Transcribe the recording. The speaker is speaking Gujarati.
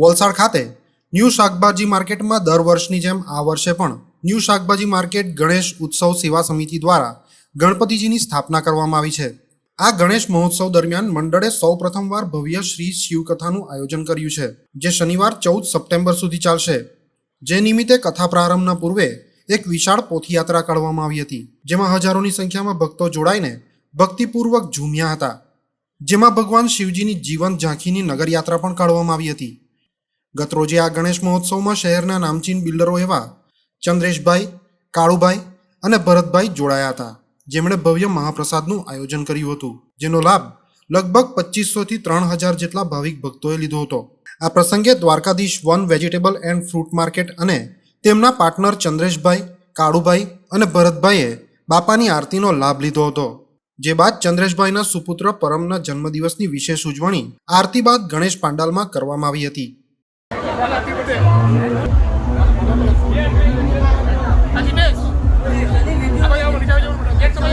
વલસાડ ખાતે ન્યૂ શાકભાજી માર્કેટમાં દર વર્ષની જેમ આ વર્ષે પણ ન્યૂ શાકભાજી માર્કેટ ગણેશ ઉત્સવ સેવા સમિતિ દ્વારા ગણપતિજીની સ્થાપના કરવામાં આવી છે। આ ગણેશ મહોત્સવ દરમિયાન મંડળે સૌ પ્રથમવાર ભવ્ય શ્રી શિવકથાનું આયોજન કર્યું છે, જે શનિવાર 14 સપ્ટેમ્બર સુધી ચાલશે। જે નિમિત્તે કથા પ્રારંભના પૂર્વે એક વિશાળ પોથયાત્રા કાઢવામાં આવી હતી, જેમાં હજારોની સંખ્યામાં ભક્તો જોડાઈને ભક્તિપૂર્વક ઝૂમ્યા હતા, જેમાં ભગવાન શિવજીની જીવંત ઝાંખીની નગરયાત્રા પણ કાઢવામાં આવી હતી। ગતરોજે આ ગણેશ મહોત્સવમાં શહેરના નામચીન બિલ્ડરો એવા ચંદ્રેશભાઈ, કાળુભાઈ અને ભરતભાઈ જોડાયા હતા, જેમણે ભવ્ય મહાપ્રસાદનું આયોજન કર્યું હતું, જેનો લાભ લગભગ 2500 થી 3000 જેટલા ભાવિક ભક્તોએ લીધો હતો। આ પ્રસંગે Dwarkadhish one vegetable and fruit market અને તેમના પાર્ટનર ચંદ્રેશભાઈ, કાળુભાઈ અને ભરતભાઈએ બાપાની આરતીનો લાભ લીધો હતો। જે બાદ ચંદ્રેશભાઈના સુપુત્ર પરમના જન્મદિવસની વિશેષ ઉજવણી આરતી બાદ ગણેશ પાંડાલમાં કરવામાં આવી હતી।